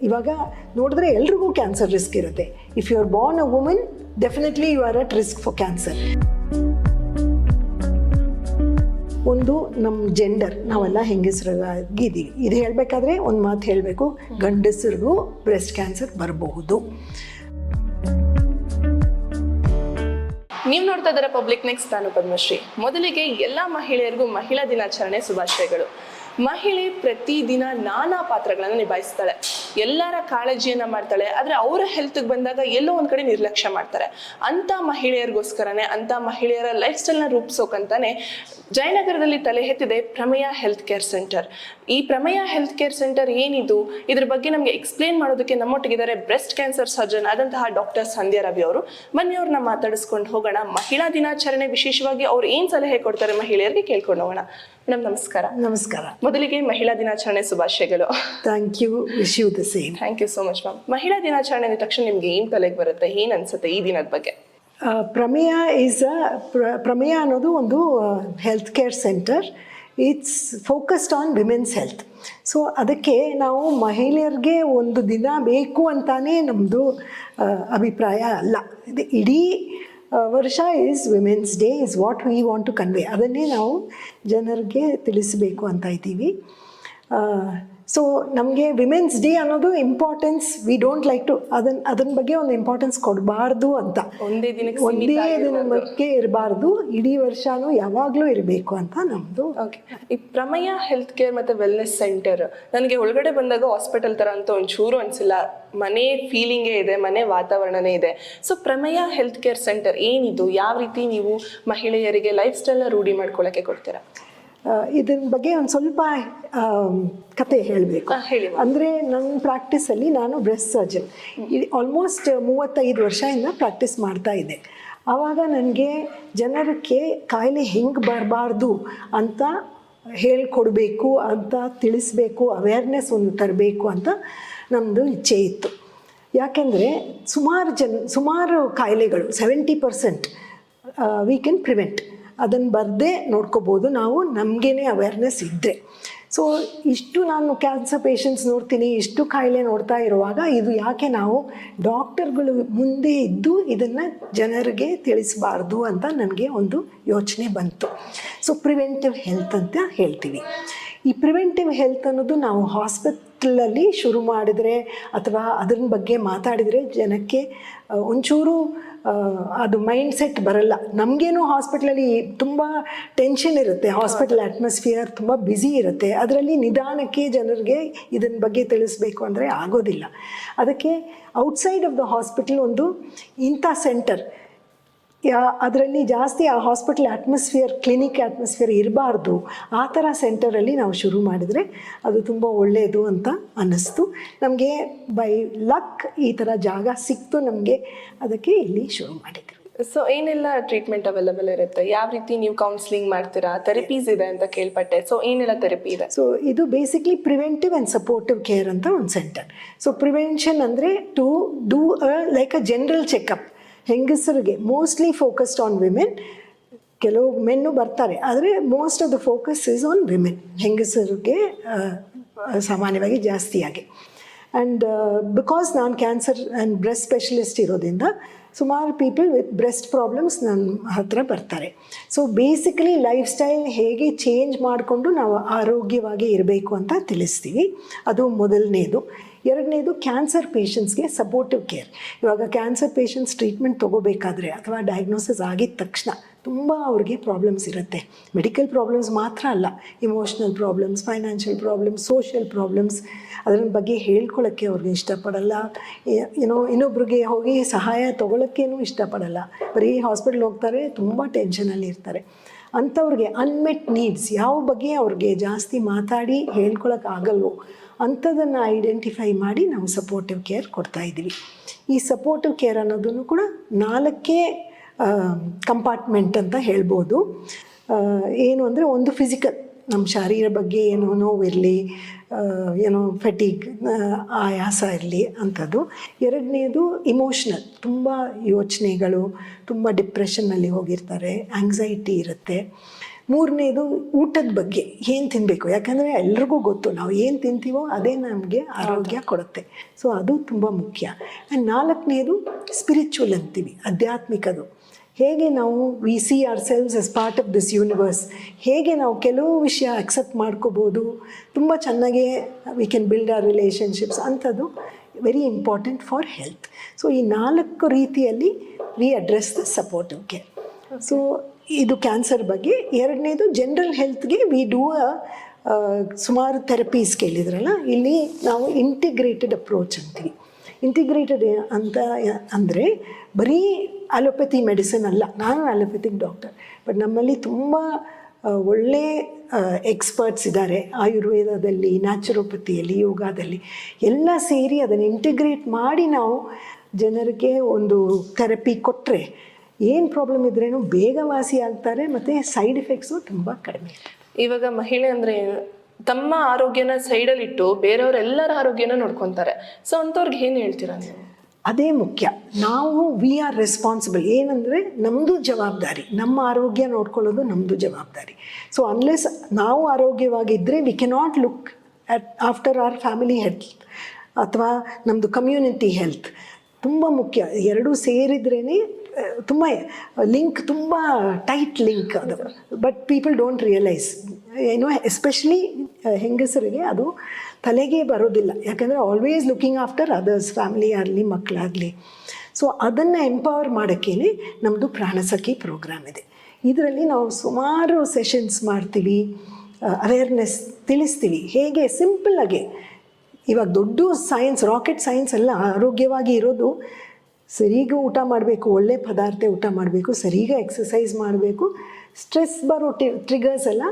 ಇವಾಗ ನೋಡಿದ್ರೆ ಎಲ್ರಿಗೂ ಕ್ಯಾನ್ಸರ್ ರಿಸ್ಕ್ ಇರುತ್ತೆ. If you are born a woman, definitely you are at risk for cancer. ಒಂದು ನಮ್ಮ ಜೆಂಡರ್, ನಾವೆಲ್ಲ ಹೆಂಗಸರಾಗಿದ್ದೀವಿ. ಇದು ಹೇಳಬೇಕಾದ್ರೆ ಒಂದು ಮಾತು ಹೇಳಬೇಕು, ಗಂಡಸರಿಗೂ ಬ್ರೆಸ್ಟ್ ಕ್ಯಾನ್ಸರ್ ಬರಬಹುದು. ನೀವು ನೋಡ್ತಾ ಇದ್ದಾರೆ ಪಬ್ಲಿಕ್ ನೆಕ್ಸ್ಟ್. ನಾನು ಪದ್ಮಶ್ರೀ. ಮೊದಲಿಗೆ ಎಲ್ಲ ಮಹಿಳೆಯರಿಗೂ ಮಹಿಳಾ ದಿನಾಚರಣೆ ಶುಭಾಶಯಗಳು. ಮಹಿಳೆ ಪ್ರತಿದಿನ ನಾನಾ ಪಾತ್ರಗಳನ್ನು ನಿಭಾಯಿಸ್ತಾಳೆ, ಎಲ್ಲರ ಕಾಳಜಿಯನ್ನ ಮಾಡ್ತಾಳೆ. ಆದರೆ ಅವರ ಹೆಲ್ತ್ಗೆ ಬಂದಾಗ ಎಲ್ಲೋ ಒಂದು ಕಡೆ ನಿರ್ಲಕ್ಷ್ಯ ಮಾಡ್ತಾರೆ. ಅಂಥ ಮಹಿಳೆಯರಿಗೋಸ್ಕರನೇ, ಅಂಥ ಮಹಿಳೆಯರ ಲೈಫ್ ಸ್ಟೈಲ್ನ ರೂಪಿಸೋಕಂತಾನೆ ಜಯನಗರದಲ್ಲಿ ತಲೆ ಎತ್ತಿದೆ ಪ್ರಮೇಯ ಹೆಲ್ತ್ ಕೇರ್ ಸೆಂಟರ್. ಈ ಪ್ರಮೇಯ ಹೆಲ್ತ್ ಕೇರ್ ಸೆಂಟರ್ ಏನಿದು, ಇದ್ರ ಬಗ್ಗೆ ನಮಗೆ ಎಕ್ಸ್ಪ್ಲೇನ್ ಮಾಡೋದಕ್ಕೆ ನಮ್ಮೊಟ್ಟಿಗಿದ್ದಾರೆ ಬ್ರೆಸ್ಟ್ ಕ್ಯಾನ್ಸರ್ ಸರ್ಜನ್ ಆದಂತಹ ಡಾಕ್ಟರ್ ಸಂಧ್ಯಾ ರವಿ ಅವರು. ಬನ್ನಿ ಅವ್ರನ್ನ ಮಾತಾಡಿಸ್ಕೊಂಡು ಹೋಗೋಣ. ಮಹಿಳಾ ದಿನಾಚರಣೆ ವಿಶೇಷವಾಗಿ ಅವ್ರು ಏನು ಸಲಹೆ ಕೊಡ್ತಾರೆ ಮಹಿಳೆಯರಿಗೆ ಕೇಳ್ಕೊಂಡು ಹೋಗೋಣ. ಮೇಡಮ್ ನಮಸ್ಕಾರ. ನಮಸ್ಕಾರ. ಮೊದಲಿಗೆ ಮಹಿಳಾ ದಿನಾಚರಣೆ ಶುಭಾಶಯಗಳು. Thank you, wish you the same. Thank you so much ma'am. ಮಹಿಳಾ ದಿನಾಚರಣೆ ಅಂದ ತಕ್ಷಣ ನಿಮ್ಗೆ ಏನು ತಲೆಗೆ ಬರುತ್ತೆ, ಏನು ಅನ್ಸುತ್ತೆ ಈ ದಿನದ ಬಗ್ಗೆ? ಪ್ರಮೇಯ ಅನ್ನೋದು ಒಂದು health care centre. It's focused on women's health. So ಅದಕ್ಕೆ ನಾವು ಮಹಿಳೆಯರಿಗೆ ಒಂದು ದಿನ ಬೇಕು ಅಂತಾನೆ ನಮ್ಮದು ಅಭಿಪ್ರಾಯ ಅಲ್ಲ. ಇದು ಇಡೀ ವರ್ಷ is women's day is what we want to convey. ಅದನ್ನೇ ನಾವು ಜನರಿಗೆ ತಿಳಿಸಬೇಕು ಅಂತ ಇದ್ದೀವಿ. ಸೊ ನಮಗೆ ವಿಮೆನ್ಸ್ ಡೇ ಅನ್ನೋದು importance, we don't like to ಅದನ್ನ ಬಗ್ಗೆ ಒಂದು ಇಂಪಾರ್ಟೆನ್ಸ್ ಕೊಡಬಾರ್ದು ಅಂತ. ಒಂದೇ ದಿನ ಬಗ್ಗೆ ಇರಬಾರ್ದು, ಇಡೀ ವರ್ಷನೂ ಯಾವಾಗಲೂ ಇರಬೇಕು ಅಂತ ನಮ್ಮದು. ಓಕೆ. ಈ ಪ್ರಮೇಯ ಹೆಲ್ತ್ ಕೇರ್ ಮತ್ತು ವೆಲ್ನೆಸ್ ಸೆಂಟರ್ ನನಗೆ ಒಳಗಡೆ ಬಂದಾಗ ಹಾಸ್ಪಿಟಲ್ ಥರ ಅಂತ ಒಂಚೂರು ಅನಿಸಿಲ್ಲ. ಮನೆ ಫೀಲಿಂಗೇ ಇದೆ, ಮನೆ ವಾತಾವರಣನೇ ಇದೆ. ಸೊ ಪ್ರಮೇಯ ಹೆಲ್ತ್ ಕೇರ್ ಸೆಂಟರ್ ಏನಿದು, ಯಾವ ರೀತಿ ನೀವು ಮಹಿಳೆಯರಿಗೆ ಲೈಫ್ ಸ್ಟೈಲ್ನ ರೂಢಿ ಮಾಡ್ಕೊಳ್ಳೋಕ್ಕೆ ಕೊಡ್ತೀರಾ? ಇದ್ರ ಬಗ್ಗೆ ಒಂದು ಸ್ವಲ್ಪ ಕತೆ ಹೇಳಬೇಕು. ಅಂದರೆ ನನ್ನ ಪ್ರಾಕ್ಟೀಸಲ್ಲಿ ನಾನು ಬ್ರೆಸ್ಟ್ ಸರ್ಜನ್ ಆಲ್ಮೋಸ್ಟ್ 35 ವರ್ಷದಿಂದ ಪ್ರಾಕ್ಟೀಸ್ ಮಾಡ್ತಾ ಇದ್ದೆ. ಆವಾಗ ನನಗೆ ಜನರಿಗೆ ಕಾಯಿಲೆ ಹೆಂಗೆ ಬರಬಾರ್ದು ಅಂತ ಹೇಳ್ಕೊಡ್ಬೇಕು ಅಂತ ತಿಳಿಸ್ಬೇಕು, ಅವೇರ್ನೆಸ್ ಒಂದು ತರಬೇಕು ಅಂತ ನಮ್ಮದು ಇಚ್ಛೆ ಇತ್ತು. ಯಾಕೆಂದರೆ ಸುಮಾರು ಕಾಯಿಲೆಗಳು 70% ವಿ ಕ್ಯಾನ್ ಪ್ರಿವೆಂಟ್. ಅದನ್ನು ಬರದೇ ನೋಡ್ಕೋಬೋದು ನಾವು, ನಮಗೇನೆ ಅವೇರ್ನೆಸ್ ಇದ್ದರೆ. ಸೊ ಇಷ್ಟು ನಾನು ಕ್ಯಾನ್ಸರ್ ಪೇಷಂಟ್ಸ್ ನೋಡ್ತೀನಿ, ಇಷ್ಟು ಕಾಯಿಲೆ ನೋಡ್ತಾ ಇರುವಾಗ ಇದು ಯಾಕೆ ನಾವು ಡಾಕ್ಟರ್ಗಳು ಮುಂದೆ ಇದ್ದು ಇದನ್ನು ಜನರಿಗೆ ತಿಳಿಸಬಾರ್ದು ಅಂತ ನನಗೆ ಒಂದು ಯೋಚನೆ ಬಂತು. ಸೊ ಪ್ರಿವೆಂಟಿವ್ ಹೆಲ್ತ್ ಅಂತ ಹೇಳ್ತೀವಿ. ಈ ಪ್ರಿವೆಂಟಿವ್ ಹೆಲ್ತ್ ಅನ್ನೋದು ನಾವು ಹಾಸ್ಪಿಟ್ಲಲ್ಲಿ ಶುರು ಮಾಡಿದರೆ ಅಥವಾ ಅದ್ರ ಬಗ್ಗೆ ಮಾತಾಡಿದರೆ ಜನಕ್ಕೆ ಒಂಚೂರು ಅದು ಮೈಂಡ್ ಸೆಟ್ ಬರಲ್ಲ. ನಮಗೇನು ಹಾಸ್ಪಿಟ್ಲಲ್ಲಿ ತುಂಬ ಟೆನ್ಷನ್ ಇರುತ್ತೆ, ಹಾಸ್ಪಿಟಲ್ ಅಟ್ಮಾಸ್ಫಿಯರ್ ತುಂಬ ಬ್ಯುಸಿ ಇರುತ್ತೆ. ಅದರಲ್ಲಿ ನಿಧಾನಕ್ಕೆ ಜನರಿಗೆ ಇದನ್ನ ಬಗ್ಗೆ ತಿಳಿಸ್ಬೇಕು ಅಂದರೆ ಆಗೋದಿಲ್ಲ. ಅದಕ್ಕೆ ಔಟ್ಸೈಡ್ ಆಫ್ ದ ಹಾಸ್ಪಿಟಲ್ ಒಂದು ಇಂಥ ಸೆಂಟರ್, ಅದರಲ್ಲಿ ಜಾಸ್ತಿ ಆ ಹಾಸ್ಪಿಟಲ್ ಅಟ್ಮಾಸ್ಫಿಯರ್, ಕ್ಲಿನಿಕ್ ಅಟ್ಮಾಸ್ಫಿಯರ್ ಇರಬಾರ್ದು. ಆ ಥರ ಸೆಂಟರಲ್ಲಿ ನಾವು ಶುರು ಮಾಡಿದರೆ ಅದು ತುಂಬ ಒಳ್ಳೆಯದು ಅಂತ ಅನ್ನಿಸ್ತು ನಮಗೆ. ಬೈ ಲಕ್ ಈ ಥರ ಜಾಗ ಸಿಕ್ತು ನಮಗೆ, ಅದಕ್ಕೆ ಇಲ್ಲಿ ಶುರು ಮಾಡಿದ್ರು. ಸೊ ಏನೆಲ್ಲ ಟ್ರೀಟ್ಮೆಂಟ್ ಅವೈಲಬಲ್ ಇರುತ್ತೆ? ಯಾವ ರೀತಿ ನೀವು ಕೌನ್ಸಿಲಿಂಗ್ ಮಾಡ್ತೀರಾ? ಥೆರಪೀಸ್ ಇದೆ ಅಂತ ಕೇಳ್ಪಟ್ಟೆ. ಸೊ ಏನೆಲ್ಲ ಥೆರಪಿ ಇದೆ? ಸೊ ಇದು basically preventive and supportive care ಅಂತ ಒಂದು ಸೆಂಟರ್. ಸೊ ಪ್ರಿವೆನ್ಷನ್ ಅಂದರೆ to do like a general checkup. ಹೆಂಗಸರಿಗೆ ಮೋಸ್ಟ್ಲಿ ಫೋಕಸ್ಡ್ ಆನ್ ವಿಮೆನ್. ಕೆಲವು ಮೆನ್ನು ಬರ್ತಾರೆ, ಆದರೆ most of the focus is on women. ಹೆಂಗಸರಿಗೆ ಸಾಮಾನ್ಯವಾಗಿ ಜಾಸ್ತಿಯಾಗಿ. ಆ್ಯಂಡ್ ಬಿಕಾಸ್ ನಾನು ಕ್ಯಾನ್ಸರ್ ಆ್ಯಂಡ್ ಬ್ರೆಸ್ಟ್ ಸ್ಪೆಷಲಿಸ್ಟ್ ಇರೋದ್ರಿಂದ ಸುಮಾರು ಪೀಪಲ್ ವಿತ್ ಬ್ರೆಸ್ಟ್ ಪ್ರಾಬ್ಲಮ್ಸ್ ನನ್ನ ಹತ್ರ ಬರ್ತಾರೆ. ಸೊ ಬೇಸಿಕಲಿ ಲೈಫ್ ಸ್ಟೈಲ್ ಹೇಗೆ ಚೇಂಜ್ ಮಾಡಿಕೊಂಡು ನಾವು ಆರೋಗ್ಯವಾಗಿ ಇರಬೇಕು ಅಂತ ತಿಳಿಸ್ತೀವಿ. ಅದು ಮೊದಲನೇದು. ಎರಡನೇದು ಕ್ಯಾನ್ಸರ್ ಪೇಷಂಟ್ಸ್ಗೆ ಸಪೋರ್ಟಿವ್ ಕೇರ್. ಇವಾಗ ಕ್ಯಾನ್ಸರ್ ಪೇಷಂಟ್ಸ್ ಟ್ರೀಟ್ಮೆಂಟ್ ತೊಗೋಬೇಕಾದ್ರೆ ಅಥವಾ ಡಯಾಗ್ನೋಸಿಸ್ ಆಗಿದ ತಕ್ಷಣ ತುಂಬ ಅವ್ರಿಗೆ ಪ್ರಾಬ್ಲಮ್ಸ್ ಇರುತ್ತೆ. ಮೆಡಿಕಲ್ ಪ್ರಾಬ್ಲಮ್ಸ್ ಮಾತ್ರ ಅಲ್ಲ, emotional problems, financial problems, social problems. ಅದರ ಬಗ್ಗೆ ಹೇಳ್ಕೊಳ್ಳೋಕ್ಕೆ ಅವ್ರಿಗೆ ಇಷ್ಟಪಡಲ್ಲ. ಇನ್ನೊಬ್ರಿಗೆ ಹೋಗಿ ಸಹಾಯ ತೊಗೊಳಕ್ಕೇನೂ ಇಷ್ಟಪಡಲ್ಲ. ಬರೀ ಹಾಸ್ಪಿಟ್ಲ್ ಹೋಗ್ತಾರೆ, ತುಂಬ ಟೆನ್ಷನಲ್ಲಿ ಇರ್ತಾರೆ. ಅಂಥವ್ರಿಗೆ ಅನ್ಮೆಟ್ ನೀಡ್ಸ್ ಯಾವ ಬಗ್ಗೆ ಅವ್ರಿಗೆ ಜಾಸ್ತಿ ಮಾತಾಡಿ ಹೇಳ್ಕೊಳಕ್ಕಾಗಲ್ವೋ ಅಂಥದನ್ನು ಐಡೆಂಟಿಫೈ ಮಾಡಿ ನಾವು ಸಪೋರ್ಟಿವ್ ಕೇರ್ ಕೊಡ್ತಾಯಿದ್ದೀವಿ. ಈ ಸಪೋರ್ಟಿವ್ ಕೇರ್ ಅನ್ನೋದನ್ನು ಕೂಡ 4 ಕಂಪಾರ್ಟ್ಮೆಂಟ್ ಅಂತ ಹೇಳ್ಬೋದು. ಏನು ಅಂದರೆ, ಒಂದು ಫಿಸಿಕಲ್, ನಮ್ಮ ಶರೀರ ಬಗ್ಗೆ ಏನೋ ನೋವಿರಲಿ, ಏನೋ ಫೆಟಿಗ್, ಆಯಾಸ ಇರಲಿ ಅಂಥದ್ದು. ಎರಡನೇದು ಇಮೋಷ್ನಲ್, ತುಂಬ ಯೋಚನೆಗಳು, ತುಂಬ ಡಿಪ್ರೆಷನ್ನಲ್ಲಿ ಹೋಗಿರ್ತಾರೆ, ಆಂಗ್ಸೈಟಿ ಇರುತ್ತೆ. ಮೂರನೇದು ಊಟದ ಬಗ್ಗೆ ಏನು ತಿನ್ನಬೇಕು, ಯಾಕಂದರೆ ಎಲ್ರಿಗೂ ಗೊತ್ತು ನಾವು ಏನು ತಿಂತೀವೋ ಅದೇ ನಮಗೆ ಆರೋಗ್ಯ ಕೊಡುತ್ತೆ. ಸೊ ಅದು ತುಂಬ ಮುಖ್ಯ. ಆ್ಯಂಡ್ ನಾಲ್ಕನೇದು ಸ್ಪಿರಿಚುವಲ್ ಅಂತೀವಿ, ಆಧ್ಯಾತ್ಮಿಕದು. ಹೇಗೆ ನಾವು we see ourselves as part of this universe, ಹೇಗೆ ನಾವು ಕೆಲವು ವಿಷಯ ಅಕ್ಸೆಪ್ಟ್ ಮಾಡ್ಕೋಬೋದು, ತುಂಬ ಚೆನ್ನಾಗೇ we can build our relationships, ಅಂಥದ್ದು very important for health. So ಈ 4 ರೀತಿಯಲ್ಲಿ we address the supportive care. So ಇದು ಕ್ಯಾನ್ಸರ್ ಬಗ್ಗೆ. ಎರಡನೇದು ಜನರಲ್ ಹೆಲ್ತ್ಗೆ ವಿ ಡೂ ಸುಮಾರು ಥೆರಪೀಸ್ ಕೇಳಿದ್ರಲ್ಲ, ಇಲ್ಲಿ ನಾವು ಇಂಟಿಗ್ರೇಟೆಡ್ ಅಪ್ರೋಚ್ ಅಂತೀವಿ. ಇಂಟಿಗ್ರೇಟೆಡ್ ಅಂತ ಅಂದರೆ ಬರೀ ಅಲೋಪತಿ ಮೆಡಿಸಿನ್ ಅಲ್ಲ. ನಾನು ಅಲೋಪತಿಕ್ ಡಾಕ್ಟರ್, ಬಟ್ ನಮ್ಮಲ್ಲಿ ತುಂಬ ಒಳ್ಳೆ ಎಕ್ಸ್ಪರ್ಟ್ಸ್ ಇದ್ದಾರೆ ಆಯುರ್ವೇದದಲ್ಲಿ, ನ್ಯಾಚುರೋಪತಿಯಲ್ಲಿ, ಯೋಗದಲ್ಲಿ ಎಲ್ಲ ಸೇರಿ ಅದನ್ನು ಇಂಟಿಗ್ರೇಟ್ ಮಾಡಿ ನಾವು ಜನರಿಗೆ ಒಂದು ಥೆರಪಿ ಕೊಟ್ಟರೆ ಏನು ಪ್ರಾಬ್ಲಮ್ ಇದ್ರೇನು ಬೇಗ ವಾಸಿ ಆಗ್ತಾರೆ ಮತ್ತು ಸೈಡ್ ಎಫೆಕ್ಟ್ಸು ತುಂಬ ಕಡಿಮೆ. ಇವಾಗ ಮಹಿಳೆ ಅಂದರೆ ತಮ್ಮ ಆರೋಗ್ಯನ ಸೈಡಲ್ಲಿಟ್ಟು ಬೇರೆಯವರೆಲ್ಲರ ಆರೋಗ್ಯನ ನೋಡ್ಕೊತಾರೆ. ಸೊ ಅಂಥವ್ರಿಗೆ ಏನು ಹೇಳ್ತೀರಾ ನೀವು? ಅದೇ ಮುಖ್ಯ. ನಾವು ವಿ ಆರ್ ರೆಸ್ಪಾನ್ಸಿಬಲ್. ಏನಂದರೆ ನಮ್ಮದು ಜವಾಬ್ದಾರಿ, ನಮ್ಮ ಆರೋಗ್ಯ ನೋಡ್ಕೊಳ್ಳೋದು ನಮ್ಮದು ಜವಾಬ್ದಾರಿ. ಸೊ ಅನ್ಲೆಸ್ ನಾವು ಆರೋಗ್ಯವಾಗಿದ್ದರೆ we cannot look after our family health ಅಥವಾ ನಮ್ಮದು ಕಮ್ಯುನಿಟಿ ಹೆಲ್ತ್. ತುಂಬ ಮುಖ್ಯ. ಎರಡೂ ಸೇರಿದ್ರೇ ತುಂಬ ಲಿಂಕ್, ತುಂಬ ಟೈಟ್ ಲಿಂಕ್ ಅದು. ಬಟ್ ಪೀಪಲ್ ಡೋಂಟ್ ರಿಯಲೈಸ್, ಏನೋ ಎಸ್ಪೆಷಲಿ ಹೆಂಗಸರಿಗೆ ಅದು ತಲೆಗೆ ಬರೋದಿಲ್ಲ. ಯಾಕಂದರೆ always looking after others, family ಆಗಲಿ ಮಕ್ಕಳಾಗಲಿ. ಸೊ ಅದನ್ನು ಎಂಪವರ್ ಮಾಡೋಕ್ಕೇ ನಮ್ಮದು ಪ್ರಾಣಸಖಿ ಪ್ರೋಗ್ರಾಮ್ ಇದೆ. ಇದರಲ್ಲಿ ನಾವು ಸುಮಾರು ಸೆಷನ್ಸ್ ಮಾಡ್ತೀವಿ, ಅವೇರ್ನೆಸ್ ತಿಳಿಸ್ತೀವಿ. ಹೇಗೆ ಸಿಂಪಲ್ಲಾಗಿ, ಇವಾಗ ದೊಡ್ಡ ಸೈನ್ಸ್, ರಾಕೆಟ್ ಸೈನ್ಸ್ ಎಲ್ಲ ಆರೋಗ್ಯವಾಗಿ ಇರೋದು ಸರಿಗ ಊಟ ಮಾಡಬೇಕು, ಒಳ್ಳೆ ಪದಾರ್ಥ ಊಟ ಮಾಡಬೇಕು, ಸರಿಗ ಎಕ್ಸಸೈಸ್ ಮಾಡಬೇಕು, ಸ್ಟ್ರೆಸ್ ಬರೋ ಟ್ರಿಗರ್ಸ್ ಎಲ್ಲ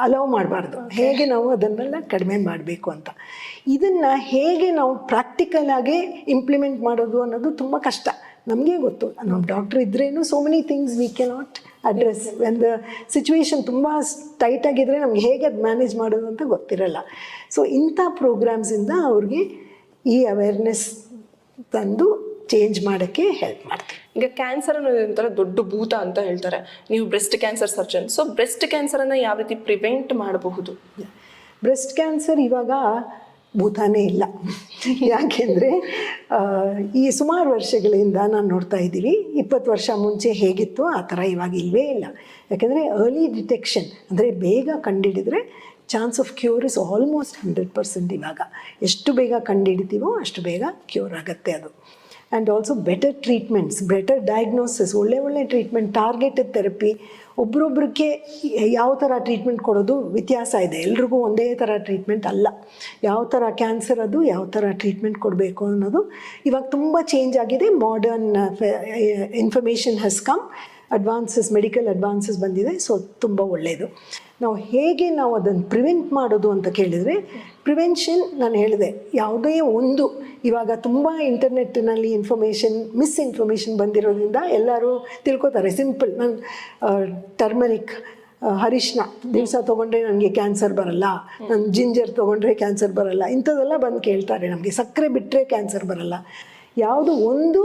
ಅಲೌ ಮಾಡಬಾರ್ದು. ಹೇಗೆ ನಾವು ಅದನ್ನೆಲ್ಲ ಕಡಿಮೆ ಮಾಡಬೇಕು ಅಂತ, ಇದನ್ನು ಹೇಗೆ ನಾವು ಪ್ರಾಕ್ಟಿಕಲಾಗಿ ಇಂಪ್ಲಿಮೆಂಟ್ ಮಾಡೋದು ಅನ್ನೋದು ತುಂಬ ಕಷ್ಟ. ನಮಗೆ ಗೊತ್ತು, ನಾವು ಡಾಕ್ಟ್ರ್ ಇದ್ರೇನು so many things we cannot address. When the situation ತುಂಬ ಟೈಟಾಗಿದ್ದರೆ ನಮ್ಗೆ ಹೇಗೆ ಅದು ಮ್ಯಾನೇಜ್ ಮಾಡೋದು ಅಂತ ಗೊತ್ತಿರಲ್ಲ. ಸೊ ಇಂಥ ಪ್ರೋಗ್ರಾಮ್ಸಿಂದ ಅವ್ರಿಗೆ ಈ ಅವೇರ್ನೆಸ್ ತಂದು ಚೇಂಜ್ ಮಾಡೋಕ್ಕೆ ಹೆಲ್ಪ್ ಮಾಡ್ತೀವಿ. ಈಗ ಕ್ಯಾನ್ಸರ್ ಅನ್ನೋದು ಒಂಥರ ದೊಡ್ಡ ಭೂತ ಅಂತ ಹೇಳ್ತಾರೆ. ನೀವು breast cancer surgeon. So breast ಕ್ಯಾನ್ಸರನ್ನು ಯಾವ ರೀತಿ ಪ್ರಿವೆಂಟ್ ಮಾಡಬಹುದು? ಬ್ರೆಸ್ಟ್ ಕ್ಯಾನ್ಸರ್ ಇವಾಗ ಭೂತಾನೇ ಇಲ್ಲ. ಯಾಕೆಂದರೆ ಈ ಸುಮಾರು ವರ್ಷಗಳಿಂದ ನಾನು ನೋಡ್ತಾ ಇದ್ದೀವಿ, 20 ವರ್ಷ ಮುಂಚೆ ಹೇಗಿತ್ತು ಆ ಥರ ಇವಾಗ ಇಲ್ಲವೇ ಇಲ್ಲ. ಯಾಕೆಂದರೆ ಅರ್ಲಿ ಡಿಟೆಕ್ಷನ್ ಅಂದರೆ ಬೇಗ ಕಂಡುಹಿಡಿದ್ರೆ chance of cure is almost 100%. ಇವಾಗ ಎಷ್ಟು ಬೇಗ ಕಂಡುಹಿಡಿತೀವೋ ಅಷ್ಟು ಬೇಗ ಕ್ಯೂರ್ ಆಗುತ್ತೆ ಅದು. And also better treatments, better diagnosis, ಒಳ್ಳೆ ಟ್ರೀಟ್ಮೆಂಟ್, ಟಾರ್ಗೆಟೆಡ್ ಥೆರಪಿ. ಒಬ್ರೊಬ್ರಿಗೆ ಯಾವ ಥರ ಟ್ರೀಟ್ಮೆಂಟ್ ಕೊಡೋದು ವ್ಯತ್ಯಾಸ ಇದೆ. ಎಲ್ರಿಗೂ ಒಂದೇ ಥರ ಟ್ರೀಟ್ಮೆಂಟ್ ಅಲ್ಲ. ಯಾವ ಥರ ಕ್ಯಾನ್ಸರ್ ಅದು ಯಾವ ಥರ ಟ್ರೀಟ್ಮೆಂಟ್ ಕೊಡಬೇಕು ಅನ್ನೋದು ಇವಾಗ ತುಂಬ ಚೇಂಜ್ ಆಗಿದೆ. Modern information has come, advances, medical advances ಬಂದಿದೆ. ಸೊ ತುಂಬ ಒಳ್ಳೆಯದು. ನಾವು ಅದನ್ನು ಪ್ರಿವೆಂಟ್ ಮಾಡೋದು ಅಂತ ಕೇಳಿದರೆ, ಪ್ರಿವೆನ್ಷನ್ ನಾನು ಹೇಳಿದೆ, ಯಾವುದೇ ಒಂದು ಇವಾಗ ತುಂಬ ಇಂಟರ್ನೆಟ್ಟಿನಲ್ಲಿ ಮಿಸ್ಇನ್ಫಾರ್ಮೇಷನ್ ಬಂದಿರೋದ್ರಿಂದ ಎಲ್ಲರೂ ತಿಳ್ಕೊತಾರೆ. ಸಿಂಪಲ್, ನಾನು ಟರ್ಮರಿಕ್, ಅರಿಶಿನ ದಿವಸ ತೊಗೊಂಡ್ರೆ ನನಗೆ ಕ್ಯಾನ್ಸರ್ ಬರಲ್ಲ, ನಾನು ಜಿಂಜರ್ ತೊಗೊಂಡ್ರೆ ಕ್ಯಾನ್ಸರ್ ಬರಲ್ಲ, ಇಂಥದ್ದೆಲ್ಲ ಬಂದು ಕೇಳ್ತಾರೆ ನಮಗೆ. ಸಕ್ಕರೆ ಬಿಟ್ಟರೆ ಕ್ಯಾನ್ಸರ್ ಬರಲ್ಲ. ಯಾವುದು ಒಂದು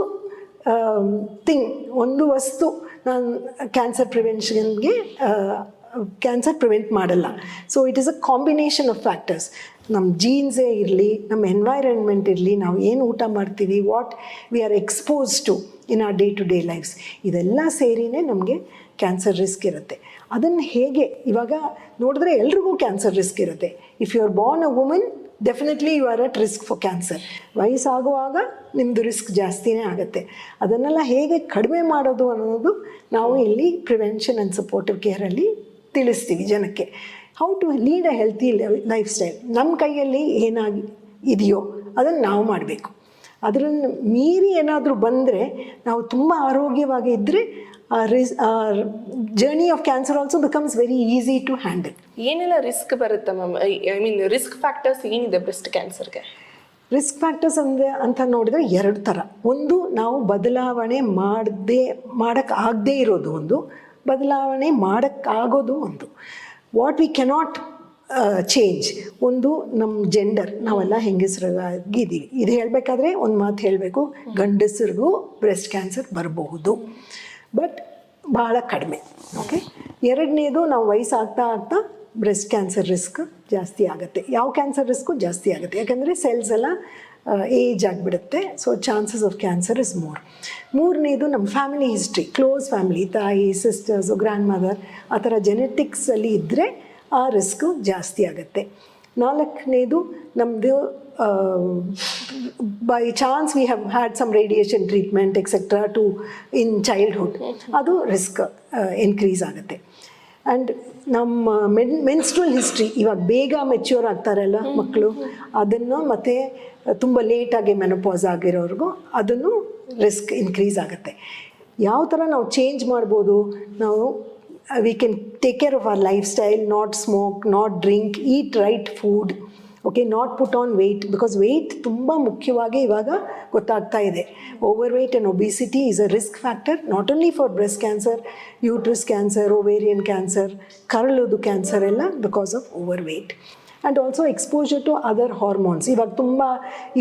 ಒಂದು ವಸ್ತು ನಾನು ಕ್ಯಾನ್ಸರ್ ಪ್ರಿವೆನ್ಷನ್ಗೆ ಕ್ಯಾನ್ಸರ್ ಪ್ರಿವೆಂಟ್ ಮಾಡಲ್ಲ. So it is a combination of factors. ನಮ್ಮ ಜೀನ್ಸೇ ಇರಲಿ, ನಮ್ಮ ಎನ್ವೈರನ್ಮೆಂಟ್ ಇರಲಿ, ನಾವು ಏನು ಊಟ ಮಾಡ್ತೀವಿ, what we are expose to in our day to day lifes, ಇದೆಲ್ಲ ಸೇರಿನೇ ನಮಗೆ ಕ್ಯಾನ್ಸರ್ ರಿಸ್ಕ್ ಇರುತ್ತೆ. ಅದನ್ನು ಹೇಗೆ ಇವಾಗ ನೋಡಿದ್ರೆ ಎಲ್ರಿಗೂ ಕ್ಯಾನ್ಸರ್ ರಿಸ್ಕ್ ಇರುತ್ತೆ. If you are born a woman, definitely you are at risk for cancer. ವಯಸ್ಸಾಗುವಾಗ ನಿಮ್ಮದು ರಿಸ್ಕ್ ಜಾಸ್ತಿನೇ ಆಗುತ್ತೆ. ಅದನ್ನೆಲ್ಲ ಹೇಗೆ ಕಡಿಮೆ ಮಾಡೋದು ಅನ್ನೋದು ನಾವು ಇಲ್ಲಿ ಪ್ರಿವೆನ್ಷನ್ ಆ್ಯಂಡ್ ಸಪೋರ್ಟಿವ್ ಕೇರಲ್ಲಿ ತಿಳಿಸ್ತೀವಿ ಜನಕ್ಕೆ. How to lead a healthy lifestyle. ನಮ್ಮ ಕೈಯಲ್ಲಿ ಏನಾಗಿ ಇದೆಯೋ ಅದನ್ನು ನಾವು ಮಾಡಬೇಕು. ಅದನ್ನು ಮೀರಿ ಏನಾದರೂ ಬಂದರೆ, ನಾವು ತುಂಬ ಆರೋಗ್ಯವಾಗಿ ಇದ್ದರೆ journey of cancer also becomes very easy to handle. ಏನೆಲ್ಲ ರಿಸ್ಕ್ ಬರುತ್ತೆ ma'am? I mean risk factors ಏನಿದೆ ಬ್ರೆಸ್ಟ್ ಕ್ಯಾನ್ಸರ್ಗೆ? ರಿಸ್ಕ್ ಫ್ಯಾಕ್ಟರ್ಸ್ ಅಂತ ನೋಡಿದ್ರೆ 2 ಥರ. ಒಂದು, ನಾವು ಬದಲಾವಣೆ ಮಾಡೋಕ್ಕಾಗದೇ ಇರೋದು ಒಂದು, ಬದಲಾವಣೆ ಮಾಡೋಕ್ಕಾಗೋದು ಒಂದು. What we cannot change. ಒಂದು, ನಮ್ಮ ಜೆಂಡರ್, ನಾವೆಲ್ಲ ಹೆಂಗಸರಾಗಿದ್ದೀವಿ. ಇದು ಹೇಳಬೇಕಾದ್ರೆ ಒಂದು ಮಾತು ಹೇಳಬೇಕು, ಗಂಡಸರಿಗೂ ಬ್ರೆಸ್ಟ್ ಕ್ಯಾನ್ಸರ್ ಬರಬಹುದು. ಬಟ್ ಭಾಳ ಕಡಿಮೆ. ಓಕೆ, ಎರಡನೇದು ನಾವು ವಯಸ್ಸಾಗ್ತಾ ಆಗ್ತಾ ಬ್ರೆಸ್ಟ್ ಕ್ಯಾನ್ಸರ್ ರಿಸ್ಕ್ ಜಾಸ್ತಿ ಆಗುತ್ತೆ. ಯಾವ ಕ್ಯಾನ್ಸರ್ ರಿಸ್ಕು ಜಾಸ್ತಿ ಆಗುತ್ತೆ, ಯಾಕಂದರೆ ಸೆಲ್ಸ್ ಎಲ್ಲ ಏಜ್ ಆಗಿಬಿಡುತ್ತೆ. So chances of cancer is more. ಮೂರನೇದು ನಮ್ಮ ಫ್ಯಾಮಿಲಿ ಹಿಸ್ಟ್ರಿ, ಕ್ಲೋಸ್ ಫ್ಯಾಮಿಲಿ, ತಾಯಿ, ಸಿಸ್ಟರ್ಸು, ಗ್ರ್ಯಾಂಡ್ ಮದರ್, ಆ ಥರ ಜೆನೆಟಿಕ್ಸಲ್ಲಿ ಇದ್ದರೆ ಆ ರಿಸ್ಕು ಜಾಸ್ತಿ ಆಗುತ್ತೆ. ನಾಲ್ಕನೇದು ನಮ್ಮದು by chance we have had some radiation treatment etcetera to in childhood, ಅದು ರಿಸ್ಕ್ ಇನ್ಕ್ರೀಸ್ ಆಗುತ್ತೆ. ಆ್ಯಂಡ್ ನಮ್ಮ ಮೆನ್ಸ್ಟ್ರಲ್ ಹಿಸ್ಟ್ರಿ, ಇವಾಗ ಬೇಗ ಮೆಚ್ಯೂರ್ ಆಗ್ತಾರಲ್ಲ ಮಕ್ಕಳು, ಅದನ್ನು ಮತ್ತು ತುಂಬ ಲೇಟಾಗಿ ಮೆನೋಪಾಸ್ ಆಗಿರೋರಿಗೂ ಅದನ್ನು ರಿಸ್ಕ್ ಇನ್ಕ್ರೀಸ್ ಆಗುತ್ತೆ. ಯಾವ ಥರ ನಾವು ಚೇಂಜ್ ಮಾಡ್ಬೋದು, ನಾವು we can take care of our lifestyle, not smoke, not drink, eat right food, okay, not put on weight, because weight ತುಂಬ ಮುಖ್ಯವಾಗಿ ಇವಾಗ ಗೊತ್ತಾಗ್ತಾ ಇದೆ. Overweight and obesity is a risk factor not only for breast cancer, uterus cancer, ovarian cancer, ಕರಳುದು cancer ಎಲ್ಲ because of overweight. And also exposure to other hormones. ಇವಾಗ ತುಂಬ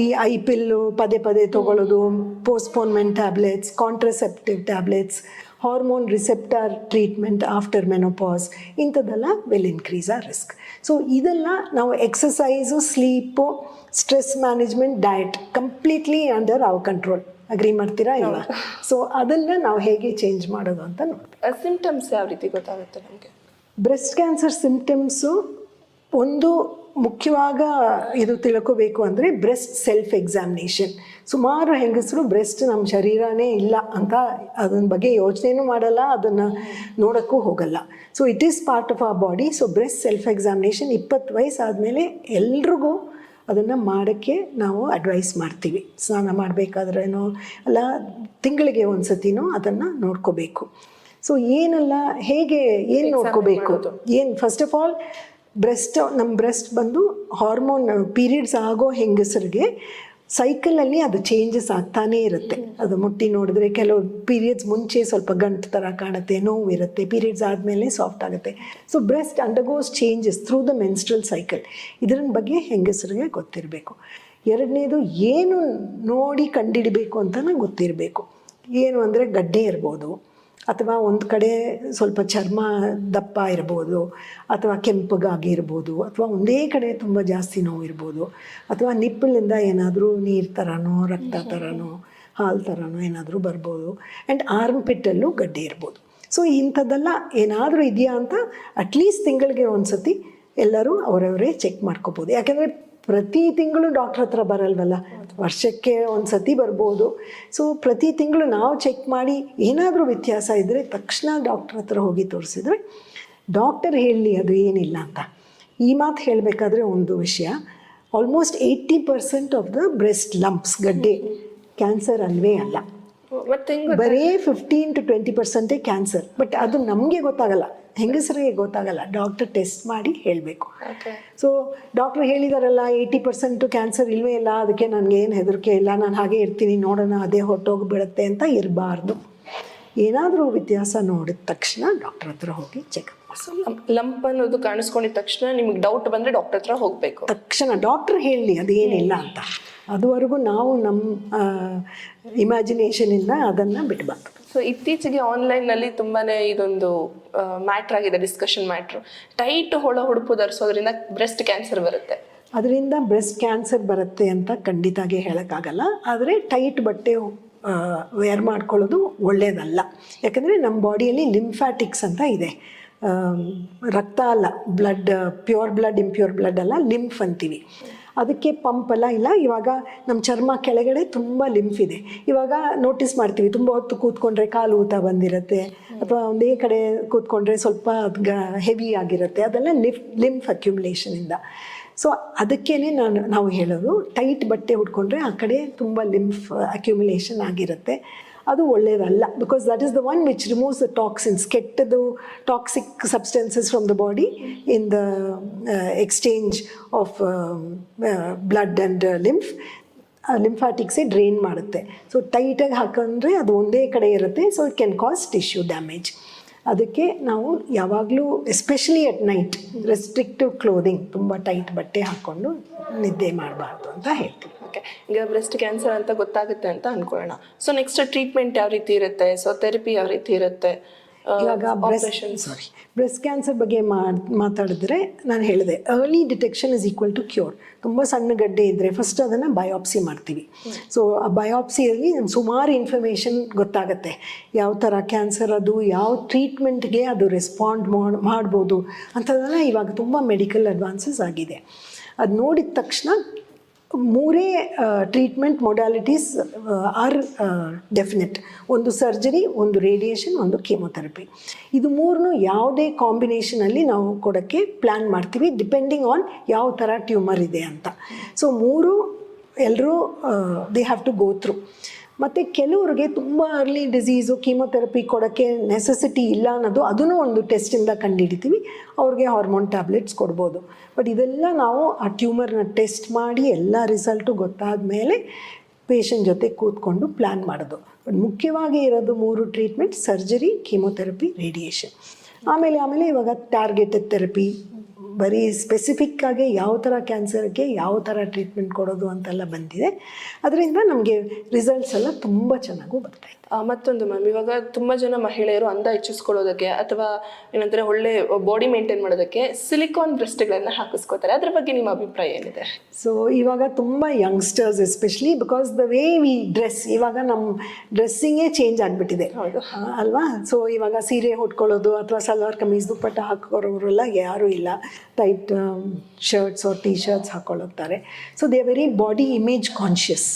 ಈ ಐ ಪಿಲ್ಲು ಪದೇ ಪದೇ ತೊಗೊಳ್ಳೋದು, postponement tablets, contraceptive tablets, hormone receptor treatment after menopause, ಇಂಥದ್ದೆಲ್ಲ will increase ಆ ರಿಸ್ಕ್. ಸೊ ಇದೆಲ್ಲ ನಾವು exercise, sleep, stress management, diet completely under our control. Agree ಮಾಡ್ತೀರಾ ಇಲ್ಲ? ಸೊ ಅದನ್ನು ನಾವು ಹೇಗೆ ಚೇಂಜ್ ಮಾಡೋದು ಅಂತ ನೋಡಿ. ಸಿಂಪ್ಟಮ್ಸ್ ಯಾವ ರೀತಿ ಗೊತ್ತಾಗುತ್ತೆ ನಮಗೆ? ಬ್ರೆಸ್ಟ್ ಕ್ಯಾನ್ಸರ್ ಸಿಂಪ್ಟಮ್ಸು ಒಂದು ಮುಖ್ಯವಾಗ ಇದು ತಿಳ್ಕೋಬೇಕು ಅಂದರೆ ಬ್ರೆಸ್ಟ್ ಸೆಲ್ಫ್ ಎಕ್ಸಾಮಿನೇಷನ್. ಸುಮಾರು ಹೆಂಗಸರು ಬ್ರೆಸ್ಟ್ ನಮ್ಮ ಶರೀರನೇ ಇಲ್ಲ ಅಂತ ಅದನ್ನ ಬಗ್ಗೆ ಯೋಚನೆಯೂ ಮಾಡಲ್ಲ, ಅದನ್ನು ನೋಡೋಕ್ಕೂ ಹೋಗಲ್ಲ. So it is part of our body. So breast self examination 20 ವಯಸ್ಸಾದಮೇಲೆ ಎಲ್ರಿಗೂ ಅದನ್ನು ಮಾಡೋಕ್ಕೆ ನಾವು ಅಡ್ವೈಸ್ ಮಾಡ್ತೀವಿ. ಸ್ನಾನ ಮಾಡಬೇಕಾದ್ರೇನೋ ಅಲ್ಲ ತಿಂಗಳಿಗೆ ಒಂದು ಸತಿನೋ ಅದನ್ನು ನೋಡ್ಕೋಬೇಕು. ಸೊ ಏನೆಲ್ಲ ಹೇಗೆ ಏನು ನೋಡ್ಕೋಬೇಕು, ಏನು ಫಸ್ಟ್ ಆಫ್ ಆಲ್ ನಮ್ಮ ಬ್ರೆಸ್ಟ್ ಬಂದು ಹಾರ್ಮೋನ್ ಪೀರಿಯಡ್ಸ್ ಆಗೋ ಹೆಂಗಸರಿಗೆ ಸೈಕಲಲ್ಲಿ ಅದು ಚೇಂಜಸ್ ಆಗ್ತಾನೇ ಇರುತ್ತೆ. ಅದು ಮುಟ್ಟಿ ನೋಡಿದ್ರೆ ಕೆಲವು ಪೀರಿಯಡ್ಸ್ ಮುಂಚೆ ಸ್ವಲ್ಪ ಗಂಟು ಥರ ಕಾಣುತ್ತೆ, ನೋವು ಇರುತ್ತೆ, ಪೀರಿಯಡ್ಸ್ ಆದಮೇಲೆ ಸಾಫ್ಟ್ ಆಗುತ್ತೆ. So breast undergoes changes through the menstrual cycle. ಇದರ ಬಗ್ಗೆ ಹೆಂಗಸರಿಗೆ ಗೊತ್ತಿರಬೇಕು. ಎರಡನೇದು ಏನು ನೋಡಿ ಕಂಡುಹಿಡಬೇಕು ಅಂತಲೂ ಗೊತ್ತಿರಬೇಕು. ಏನು ಅಂದರೆ ಗಡ್ಡೆ ಇರ್ಬೋದು, ಅಥವಾ ಒಂದು ಕಡೆ ಸ್ವಲ್ಪ ಚರ್ಮ ದಪ್ಪ ಇರ್ಬೋದು, ಅಥವಾ ಕೆಂಪಗಾಗಿರ್ಬೋದು, ಅಥವಾ ಒಂದೇ ಕಡೆ ತುಂಬ ಜಾಸ್ತಿ ನೋವು ಇರ್ಬೋದು, ಅಥವಾ ನಿಪ್ಪಲಿಂದ ಏನಾದರೂ ನೀರು ಥರನೋ ರಕ್ತ ಥರನೋ ಹಾಲು ಥರನೋ ಏನಾದರೂ ಬರ್ಬೋದು. ಆ್ಯಂಡ್ ಆರ್ಮ್ ಪಿಟ್ಟಲ್ಲೂ ಗಡ್ಡೆ ಇರ್ಬೋದು. ಸೊ ಇಂಥದ್ದೆಲ್ಲ ಏನಾದರೂ ಇದೆಯಾ ಅಂತ ಅಟ್ಲೀಸ್ಟ್ ತಿಂಗಳಿಗೆ ಒಂದು ಸತಿ ಎಲ್ಲರೂ ಅವರವರೇ ಚೆಕ್ ಮಾಡ್ಕೋಬೋದು. ಯಾಕೆಂದರೆ ಪ್ರತಿ ತಿಂಗಳು ಡಾಕ್ಟ್ರ್ ಹತ್ರ ಬರಲ್ವಲ್ಲ, ವರ್ಷಕ್ಕೆ ಒಂದು ಸತಿ ಬರ್ಬೋದು. ಸೊ ಪ್ರತಿ ತಿಂಗಳು ನಾವು ಚೆಕ್ ಮಾಡಿ ಏನಾದರೂ ವ್ಯತ್ಯಾಸ ಇದ್ದರೆ ತಕ್ಷಣ ಡಾಕ್ಟ್ರ್ ಹತ್ರ ಹೋಗಿ ತೋರಿಸಿದ್ರೆ ಡಾಕ್ಟರ್ ಹೇಳಲಿ ಅದು ಏನಿಲ್ಲ ಅಂತ. ಈ ಮಾತು ಹೇಳಬೇಕಾದ್ರೆ ಒಂದು ವಿಷಯ, almost 80% of the breast lumps, ಗಡ್ಡೆ, ಕ್ಯಾನ್ಸರ್ ಅಲ್ವೇ ಅಲ್ಲ. ಬರೀ 15 to 20% ಕ್ಯಾನ್ಸರ್. ಬಟ್ ಅದು ನಮಗೆ ಗೊತ್ತಾಗಲ್ಲ, ಹೆಂಗಸರಿಗೆ ಗೊತ್ತಾಗಲ್ಲ, ಡಾಕ್ಟರ್ ಟೆಸ್ಟ್ ಮಾಡಿ ಹೇಳಬೇಕು. ಸೊ ಡಾಕ್ಟ್ರ್ ಹೇಳಿದಾರಲ್ಲ 80% ಕ್ಯಾನ್ಸರ್ ಇಲ್ವೇ ಇಲ್ಲ, ಅದಕ್ಕೆ ನನಗೇನು ಹೆದರಿಕೆ ಇಲ್ಲ, ನಾನು ಹಾಗೆ ಇರ್ತೀನಿ, ನೋಡೋಣ ಅದೇ ಹೊರಟೋಗ್ಬಿಡುತ್ತೆ ಅಂತ ಇರಬಾರ್ದು. ಏನಾದರೂ ವ್ಯತ್ಯಾಸ ನೋಡಿದ ತಕ್ಷಣ ಡಾಕ್ಟ್ರ್ ಹತ್ರ ಹೋಗಿ ಚೆಕ್. ಲಂಪ್ ಅನ್ನೋದು ಕಾಣಿಸ್ಕೊಂಡಿದ ತಕ್ಷಣ ನಿಮಗೆ ಡೌಟ್ ಬಂದರೆ ಡಾಕ್ಟರ್ ಹತ್ರ ಹೋಗಬೇಕು. ತಕ್ಷಣ ಡಾಕ್ಟ್ರ್ ಹೇಳಲಿ ಅದೇನಿಲ್ಲ ಅಂತ. ಅದುವರೆಗೂ ನಾವು ನಮ್ಮ ಇಮ್ಯಾಜಿನೇಷನಿಂದ ಅದನ್ನು ಬಿಡಬಾರ್ದು. ಸೊ ಇತ್ತೀಚೆಗೆ ಆನ್ಲೈನ್ನಲ್ಲಿ ತುಂಬಾ ಇದೊಂದು ಮ್ಯಾಟ್ರ್ ಆಗಿದೆ, ಡಿಸ್ಕಷನ್ ಮ್ಯಾಟ್ರು. ಟೈಟ್ ಹೊಳಹುಡುಪು ಧರಿಸೋದ್ರಿಂದ ಬ್ರೆಸ್ಟ್ ಕ್ಯಾನ್ಸರ್ ಬರುತ್ತೆ. ಅದರಿಂದ ಬ್ರೆಸ್ಟ್ ಕ್ಯಾನ್ಸರ್ ಬರುತ್ತೆ ಅಂತ ಖಂಡಿತಾಗಿ ಹೇಳೋಕ್ಕಾಗಲ್ಲ. ಆದರೆ ಟೈಟ್ ಬಟ್ಟೆ ವೇರ್ ಮಾಡ್ಕೊಳ್ಳೋದು ಒಳ್ಳೆಯದಲ್ಲ. ಯಾಕಂದರೆ ನಮ್ಮ ಬಾಡಿಯಲ್ಲಿ ಲಿಂಫ್ಯಾಟಿಕ್ಸ್ ಅಂತ ಇದೆ, ರಕ್ತ ಅಲ್ಲ, blood, pure blood, impure blood ಅಲ್ಲ, ಲಿಂಫ್ ಅಂತೀವಿ. ಅದಕ್ಕೆ ಪಂಪ್ ಎಲ್ಲ ಇಲ್ಲ. ಇವಾಗ ನಮ್ಮ ಚರ್ಮ ಕೆಳಗಡೆ ತುಂಬ ಲಿಂಫ್ ಇದೆ. ಇವಾಗ ನೋಟಿಸ್ ಮಾಡ್ತೀವಿ, ತುಂಬ ಹೊತ್ತು ಕೂತ್ಕೊಂಡ್ರೆ ಕಾಲು ಊತ ಬಂದಿರುತ್ತೆ, ಅಥವಾ ಒಂದೇ ಕಡೆ ಕೂತ್ಕೊಂಡ್ರೆ ಸ್ವಲ್ಪ ಹೆವಿ ಆಗಿರುತ್ತೆ. ಅದೆಲ್ಲ ಲಿಂಫ್ ಅಕ್ಯುಮುಲೇಷನಿಂದ. ಸೊ ಅದಕ್ಕೇ ನಾವು ಹೇಳೋದು, ಟೈಟ್ ಬಟ್ಟೆ ಉಟ್ಕೊಂಡ್ರೆ ಆ ಕಡೆ ತುಂಬ ಲಿಂಫ್ ಅಕ್ಯುಮುಲೇಷನ್ ಆಗಿರುತ್ತೆ, ಅದು ಒಳ್ಳೆಯದಲ್ಲ. Because that is the one which removes the toxins, ಕೆಟ್ಟದು toxic substances from the body in the exchange of blood and lymph. ಲಿಂಫ್ಯಾಟಿಕ್ಸೇ ಡ್ರೈನ್ ಮಾಡುತ್ತೆ. ಸೊ ಟೈಟಾಗಿ ಹಾಕೊಂಡ್ರೆ ಅದು ಒಂದೇ ಕಡೆ ಇರುತ್ತೆ. So it can cause tissue damage. ಅದಕ್ಕೆ ನಾವು ಯಾವಾಗಲೂ especially at night restrictive clothing, ತುಂಬ ಟೈಟ್ ಬಟ್ಟೆ ಹಾಕ್ಕೊಂಡು ನಿದ್ದೆ ಮಾಡಬಾರ್ದು ಅಂತ ಹೇಳ್ತೀವಿ. ಓಕೆ, ಈಗ ಬ್ರೆಸ್ಟ್ ಕ್ಯಾನ್ಸರ್ ಅಂತ ಗೊತ್ತಾಗುತ್ತೆ ಅಂತ ಅಂದ್ಕೊಳ್ಳೋಣ. ಸೊ ನೆಕ್ಸ್ಟ್ ಟ್ರೀಟ್ಮೆಂಟ್ ಯಾವ ರೀತಿ ಇರುತ್ತೆ? ಸೊ ಥೆರಪಿ ಯಾವ ರೀತಿ ಇರುತ್ತೆ? ಇವಾಗ ಬ್ರೆಸ್ಟ್ ಕ್ಯಾನ್ಸರ್ ಬಗ್ಗೆ ಮಾತಾಡಿದ್ರೆ ನಾನು ಹೇಳಿದೆ early detection is equal to cure. ತುಂಬ ಸಣ್ಣ ಗಡ್ಡೆ ಇದ್ದರೆ ಫಸ್ಟ್ ಅದನ್ನು ಬಯೋಪ್ಸಿ ಮಾಡ್ತೀವಿ. ಸೊ ಆ ಬಯೋಪ್ಸಿಯಲ್ಲಿ ಸುಮಾರು ಇನ್ಫಾರ್ಮೇಷನ್ ಗೊತ್ತಾಗುತ್ತೆ, ಯಾವ ಥರ ಕ್ಯಾನ್ಸರ್ ಅದು, ಯಾವ ಟ್ರೀಟ್ಮೆಂಟ್ಗೆ ಅದು ರೆಸ್ಪಾಂಡ್ ಮಾಡ್ಬೋದು ಅಂಥದ್ದೆಲ್ಲ ಇವಾಗ ತುಂಬ ಮೆಡಿಕಲ್ ಅಡ್ವಾನ್ಸಸ್ ಆಗಿದೆ. ಅದು ನೋಡಿದ ತಕ್ಷಣ 3 ಟ್ರೀಟ್ಮೆಂಟ್ ಮೊಡ್ಯಾಲಿಟೀಸ್ ಆರ್ ಡೆಫಿನೆಟ್. ಒಂದು ಸರ್ಜರಿ, ಒಂದು ರೇಡಿಯೇಷನ್, ಒಂದು ಕೀಮೊಥೆರಪಿ. ಇದು 3 ಯಾವುದೇ ಕಾಂಬಿನೇಷನಲ್ಲಿ ನಾವು ಕೊಡೋಕ್ಕೆ ಪ್ಲ್ಯಾನ್ ಮಾಡ್ತೀವಿ ಡಿಪೆಂಡಿಂಗ್ ಆನ್ ಯಾವ ಥರ ಟ್ಯೂಮರ್ ಇದೆ ಅಂತ. ಸೊ 3 ಎಲ್ಲರೂ they have to go through. ಮತ್ತು ಕೆಲವ್ರಿಗೆ ತುಂಬ ಅರ್ಲಿ ಡಿಸೀಸು ಕೀಮೊಥೆರಪಿ ಕೊಡೋಕ್ಕೆ ನೆಸೆಸಿಟಿ ಇಲ್ಲ ಅನ್ನೋದು ಅದನ್ನು ಒಂದು ಟೆಸ್ಟಿಂದ ಕಂಡುಹಿಡಿತೀವಿ. ಅವ್ರಿಗೆ ಹಾರ್ಮೋನ್ ಟ್ಯಾಬ್ಲೆಟ್ಸ್ ಕೊಡ್ಬೋದು. ಬಟ್ ಇದೆಲ್ಲ ನಾವು ಆ ಟ್ಯೂಮರ್ನ ಟೆಸ್ಟ್ ಮಾಡಿ ಎಲ್ಲ ರಿಸಲ್ಟು ಗೊತ್ತಾದ ಮೇಲೆ ಪೇಷಂಟ್ ಜೊತೆ ಕೂತ್ಕೊಂಡು ಪ್ಲ್ಯಾನ್ ಮಾಡೋದು. ಬಟ್ ಮುಖ್ಯವಾಗಿ ಇರೋದು 3 ಟ್ರೀಟ್ಮೆಂಟ್: ಸರ್ಜರಿ, ಕೀಮೊಥೆರಪಿ, ರೇಡಿಯೇಷನ್. ಆಮೇಲೆ ಇವಾಗ ಟಾರ್ಗೆಟೆಡ್ ಥೆರಪಿ, ಬರೀ ಸ್ಪೆಸಿಫಿಕ್ಕಾಗಿ ಯಾವ ಥರ ಕ್ಯಾನ್ಸರ್ಗೆ ಯಾವ ಥರ ಟ್ರೀಟ್ಮೆಂಟ್ ಕೊಡೋದು ಅಂತೆಲ್ಲ ಬಂದಿದೆ. ಅದರಿಂದ ನಮಗೆ ರಿಸಲ್ಟ್ಸ್ ಎಲ್ಲ ತುಂಬ ಚೆನ್ನಾಗೂ ಬರ್ತಾಯಿದೆ. ಮತ್ತೊಂದು ಮ್ಯಾಮ್, ಇವಾಗ ತುಂಬ ಜನ ಮಹಿಳೆಯರು ಅಂದ ಹೆಚ್ಚಿಸ್ಕೊಳ್ಳೋದಕ್ಕೆ ಅಥವಾ ಏನಂದರೆ ಒಳ್ಳೆ ಬಾಡಿ ಮೇಂಟೈನ್ ಮಾಡೋದಕ್ಕೆ ಸಿಲಿಕಾನ್ ಬ್ರೆಸ್ಟ್ಗಳನ್ನು ಹಾಕಿಸ್ಕೋತಾರೆ. ಅದ್ರ ಬಗ್ಗೆ ನಿಮ್ಮ ಅಭಿಪ್ರಾಯ ಏನಿದೆ? ಸೊ ಇವಾಗ ತುಂಬ youngsters especially because the way we dress, ಇವಾಗ ನಮ್ಮ ಡ್ರೆಸ್ಸಿಂಗೇ ಚೇಂಜ್ ಆಗಿಬಿಟ್ಟಿದೆ ಅಲ್ವಾ. ಸೊ ಇವಾಗ ಸೀರೆ ಉಟ್ಕೊಳ್ಳೋದು ಅಥವಾ ಸಲ್ವಾರ್ ಕಮೀಸ್ ದುಪ್ಪಟ್ಟ ಹಾಕೋರೋರೆಲ್ಲ ಯಾರೂ ಇಲ್ಲ. Tight shirts or T shirts ಹಾಕ್ಕೊಳ್ಳುತ್ತಾರೆ. So they are very body image conscious.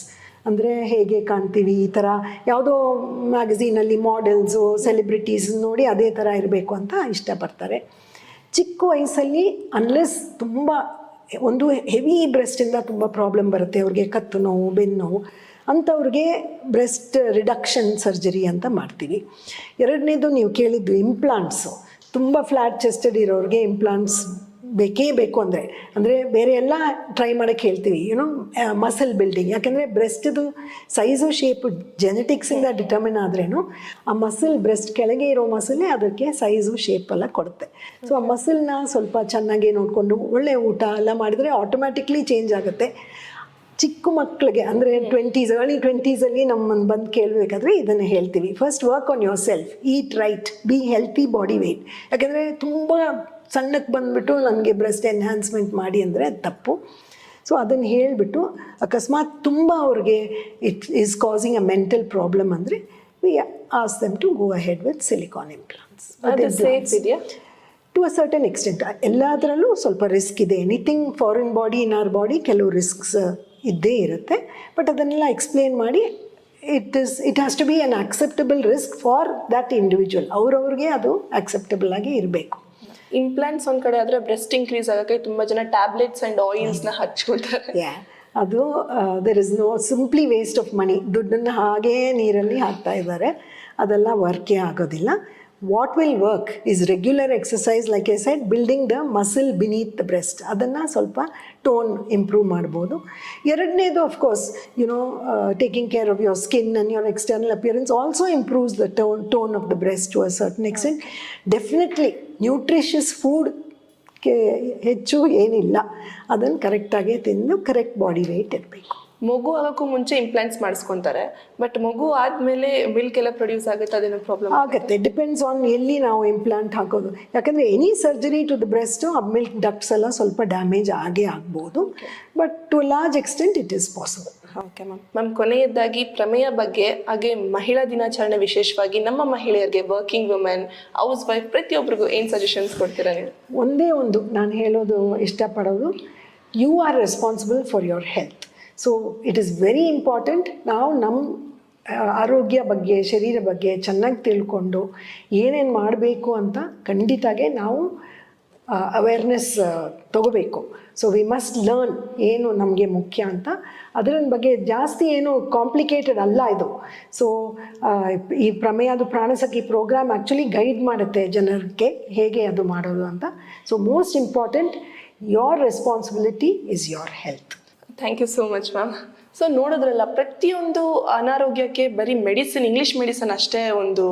ಅಂದರೆ ಹೇಗೆ ಕಾಣ್ತೀವಿ, ಈ ಥರ ಯಾವುದೋ ಮ್ಯಾಗಝೀನಲ್ಲಿ ಮಾಡೆಲ್ಸು ಸೆಲೆಬ್ರಿಟೀಸ್ ನೋಡಿ ಅದೇ ಥರ ಇರಬೇಕು ಅಂತ ಇಷ್ಟಪಡ್ತಾರೆ. ಚಿಕ್ಕ ವಯಸ್ಸಲ್ಲಿ ಅನ್ಲೆಸ್ ತುಂಬ ಒಂದು ಹೆವಿ ಬ್ರೆಸ್ಟಿಂದ ತುಂಬ ಪ್ರಾಬ್ಲಮ್ ಬರುತ್ತೆ, ಅವ್ರಿಗೆ ಕತ್ತು ನೋವು, ಬೆನ್ನು ನೋವು, ಅಂಥವ್ರಿಗೆ ಬ್ರೆಸ್ಟ್ ರಿಡಕ್ಷನ್ ಸರ್ಜರಿ ಅಂತ ಮಾಡ್ತೀವಿ. ಎರಡನೇದು ನೀವು ಕೇಳಿದ್ದು ಇಂಪ್ಲಾಂಟ್ಸು. ತುಂಬ ಫ್ಲ್ಯಾಟ್ ಚೆಸ್ಟೆಡ್ ಇರೋರಿಗೆ ಇಂಪ್ಲಾಂಟ್ಸ್ ಬೇಕೇ ಬೇಕು. ಅಂದರೆ ಬೇರೆ ಎಲ್ಲ ಟ್ರೈ ಮಾಡೋಕ್ಕೆ ಹೇಳ್ತೀವಿ, ಏನೋ ಮಸಲ್ ಬಿಲ್ಡಿಂಗ್. ಯಾಕೆಂದರೆ ಬ್ರೆಸ್ಟ್ದು ಸೈಜು ಶೇಪು ಜೆನೆಟಿಕ್ಸಿಂದ ಡಿಟರ್ಮಿನ್ ಆದ್ರೇನು ಆ ಮಸಲ್, ಬ್ರೆಸ್ಟ್ ಕೆಳಗೆ ಇರೋ ಮಸಲೇ ಅದಕ್ಕೆ ಸೈಜು ಶೇಪೆಲ್ಲ ಕೊಡುತ್ತೆ. ಸೊ ಆ ಮಸಲ್ನ ಸ್ವಲ್ಪ ಚೆನ್ನಾಗಿ ನೋಡಿಕೊಂಡು ಒಳ್ಳೆ ಊಟ ಎಲ್ಲ ಮಾಡಿದರೆ ಆಟೋಮ್ಯಾಟಿಕ್ಲಿ ಚೇಂಜ್ ಆಗುತ್ತೆ. ಚಿಕ್ಕ ಮಕ್ಕಳಿಗೆ ಅಂದರೆ ಅರ್ಲಿ 20s ನಮ್ಮನ್ನು ಬಂದು ಕೇಳಬೇಕಾದ್ರೆ ಇದನ್ನು ಹೇಳ್ತೀವಿ, first work on yourself, eat right, be healthy body weight. ಯಾಕೆಂದರೆ ತುಂಬ ಸಣ್ಣಕ್ಕೆ ಬಂದುಬಿಟ್ಟು ನನಗೆ ಬ್ರೆಸ್ಟ್ ಎನ್ಹ್ಯಾನ್ಸ್ಮೆಂಟ್ ಮಾಡಿ ಅಂದರೆ ಅದು ತಪ್ಪು. ಸೊ ಅದನ್ನು ಹೇಳಿಬಿಟ್ಟು ಅಕಸ್ಮಾತ್ ತುಂಬ ಅವ್ರಿಗೆ it is causing a mental problem ಅಂದರೆ we ask them to go ahead with silicone implants. ಅದು ಸೇಫ್ ಇದೆಯಾ? To a certain extent. ಎಲ್ಲದರಲ್ಲೂ ಸ್ವಲ್ಪ ರಿಸ್ಕ್ ಇದೆ. Anything foreign body in our body ಕೆಲವು ರಿಸ್ಕ್ಸ್ ಇದ್ದೇ ಇರುತ್ತೆ. ಬಟ್ ಅದನ್ನೆಲ್ಲ ಎಕ್ಸ್ಪ್ಲೇನ್ ಮಾಡಿ it has to be an acceptable risk for that individual. ಅವ್ರವ್ರಿಗೆ ಅದು ಅಕ್ಸೆಪ್ಟಬಲ್ ಆಗಿ ಇರಬೇಕು. ಇಂಪ್ಲಾಂಟ್ಸ್ ಒಂದು ಕಡೆ ಆದರೆ ಬ್ರೆಸ್ಟ್ ಇನ್ಕ್ರೀಸ್ ಆಗೋಕ್ಕೆ ತುಂಬ ಜನ ಟ್ಯಾಬ್ಲೆಟ್ಸ್ ಆ್ಯಂಡ್ ಆಯಿಲ್ಸ್ನ ಹಚ್ಕೊಳ್ತಾರೆ. ಅದು there is no simply waste of money. ದುಡ್ಡನ್ನು ಹಾಗೇ ನೀರಲ್ಲಿ ಹಾಕ್ತಾ ಇದ್ದಾರೆ, ಅದೆಲ್ಲ ವರ್ಕೇ ಆಗೋದಿಲ್ಲ. What will work is regular exercise, like I said, building the muscle beneath the breast. ಅದನ್ನು ಸ್ವಲ್ಪ ಟೋನ್ ಇಂಪ್ರೂವ್ ಮಾಡ್ಬೋದು. ಎರಡನೇದು of course taking care of your skin and your external appearance also improves the tone of the breast to a certain extent. Definitely nutritious ಫುಡ್ಗೆ ಹೆಚ್ಚು ಏನಿಲ್ಲ, ಅದನ್ನು ಕರೆಕ್ಟಾಗಿ ತಿಂದು ಕರೆಕ್ಟ್ ಬಾಡಿ ವೆಯ್ಟ್ ಇರಬೇಕು. ಮಗು ಆಗೋಕ್ಕೂ ಮುಂಚೆ ಇಂಪ್ಲಾಂಟ್ಸ್ ಮಾಡಿಸ್ಕೊತಾರೆ, ಬಟ್ ಮಗು ಆದಮೇಲೆ ಮಿಲ್ಕ್ ಎಲ್ಲ ಪ್ರೊಡ್ಯೂಸ್ ಆಗುತ್ತೆ, ಅದೇನೋ ಪ್ರಾಬ್ಲಮ್ ಆಗುತ್ತೆ. ಡಿಪೆಂಡ್ಸ್ ಆನ್ ಎಲ್ಲಿ ನಾವು ಇಂಪ್ಲಾಂಟ್ ಹಾಕೋದು. ಯಾಕಂದರೆ any surgery to the breast ಆ ಮಿಲ್ಕ್ ಡಕ್ಟ್ಸ್ ಎಲ್ಲ ಸ್ವಲ್ಪ ಡ್ಯಾಮೇಜ್ ಆಗೇ ಆಗ್ಬೋದು, but to large extent it is possible. Okay ma'am, ಕೊನೆಯದಾಗಿ ಪ್ರಮೇಯ ಬಗ್ಗೆ, ಹಾಗೆ ಮಹಿಳಾ ದಿನಾಚರಣೆ ವಿಶೇಷವಾಗಿ ನಮ್ಮ ಮಹಿಳೆಯರಿಗೆ, ವರ್ಕಿಂಗ್ ವುಮೆನ್, ಹೌಸ್ ವೈಫ್, ಪ್ರತಿಯೊಬ್ಬರಿಗೂ ಏನು ಸಜೆಷನ್ಸ್ ಕೊಡ್ತೀರಾ ನೀವು? ಒಂದೇ ಒಂದು ನಾನು ಹೇಳೋದು ಇಷ್ಟಪಡೋದು, you are responsible for your health. So it is very important. ನಾವು ನಮ್ಮ ಆರೋಗ್ಯ ಬಗ್ಗೆ, ಶರೀರ ಬಗ್ಗೆ ಚೆನ್ನಾಗಿ ತಿಳ್ಕೊಂಡು ಏನೇನು ಮಾಡಬೇಕು ಅಂತ ಖಂಡಿತಾಗೆ ನಾವು ಅವೇರ್ನೆಸ್ ತಗೋಬೇಕು. ಸೊ ವಿ ಮಸ್ಟ್ ಲರ್ನ್ ಏನು ನಮಗೆ ಮುಖ್ಯ ಅಂತ. ಅದರ ಬಗ್ಗೆ ಜಾಸ್ತಿ ಏನು ಕಾಂಪ್ಲಿಕೇಟೆಡ್ ಅಲ್ಲ ಇದು. ಸೊ ಈ ಪ್ರಮೇಯದ ಪ್ರಾಣಸಖಿ ಪ್ರೋಗ್ರಾಮ್ ಆ್ಯಕ್ಚುಲಿ ಗೈಡ್ ಮಾಡುತ್ತೆ ಜನರಿಗೆ ಹೇಗೆ ಅದು ಮಾಡೋದು ಅಂತ. So most important, your responsibility is your health. Thank you so much ma'am. So ನೋಡೋದ್ರಲ್ಲ, ಪ್ರತಿಯೊಂದು ಅನಾರೋಗ್ಯಕ್ಕೆ ಬರೀ ಇಂಗ್ಲಿಷ್ ಮೆಡಿಸಿನ್ ಅಷ್ಟೇ ಒಂದು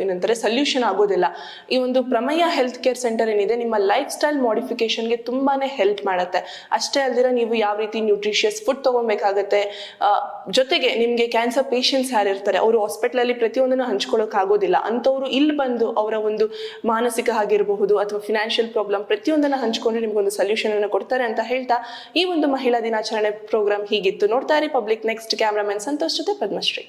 ಏನಂತಾರೆ ಸೊಲ್ಯೂಷನ್ ಆಗೋದಿಲ್ಲ. ಈ ಒಂದು ಪ್ರಮೇಯ ಹೆಲ್ತ್ ಕೇರ್ ಸೆಂಟರ್ ಏನಿದೆ, ನಿಮ್ಮ ಲೈಫ್ ಸ್ಟೈಲ್ ಮಾಡಿಫಿಕೇಶನ್ಗೆ ತುಂಬಾನೇ ಹೆಲ್ಪ್ ಮಾಡುತ್ತೆ. ಅಷ್ಟೇ ಅಲ್ದಿರ ನೀವು ಯಾವ ರೀತಿ ನ್ಯೂಟ್ರಿಷಿಯಸ್ ಫುಡ್ ತಗೊಬೇಕಾಗತ್ತೆ, ಜೊತೆಗೆ ನಿಮಗೆ ಕ್ಯಾನ್ಸರ್ ಪೇಷಂಟ್ಸ್ ಯಾರಿರ್ತಾರೆ ಅವರು ಹಾಸ್ಪಿಟ್ಲಲ್ಲಿ ಪ್ರತಿಯೊಂದನ್ನು ಹಂಚ್ಕೊಳ್ಳೋಕೆ ಆಗೋದಿಲ್ಲ, ಅಂಥವ್ರು ಇಲ್ಲಿ ಬಂದು ಅವರ ಒಂದು ಮಾನಸಿಕ ಆಗಿರಬಹುದು ಅಥವಾ ಫಿನಾನ್ಷಿಯಲ್ ಪ್ರಾಬ್ಲಮ್ ಪ್ರತಿಯೊಂದನ್ನು ಹಂಚ್ಕೊಂಡು ನಿಮ್ಗೊಂದು ಸೊಲ್ಯೂಷನ್ ಅನ್ನು ಕೊಡ್ತಾರೆ ಅಂತ ಹೇಳ್ತಾ ಈ ಒಂದು ಮಹಿಳಾ ದಿನಾಚರಣೆ ಪ್ರೋಗ್ರಾಮ್ ಹೀಗಿತ್ತು. ನೋಡ್ತಾ ಇರಿ ಪಬ್ಲಿಕ್ ನೆಕ್ಸ್ಟ್. ಕ್ಯಾಮ್ರಾಮನ್ ಸಂತೋಷ್ ಜೊತೆ ಪದ್ಮಶ್ರೀ.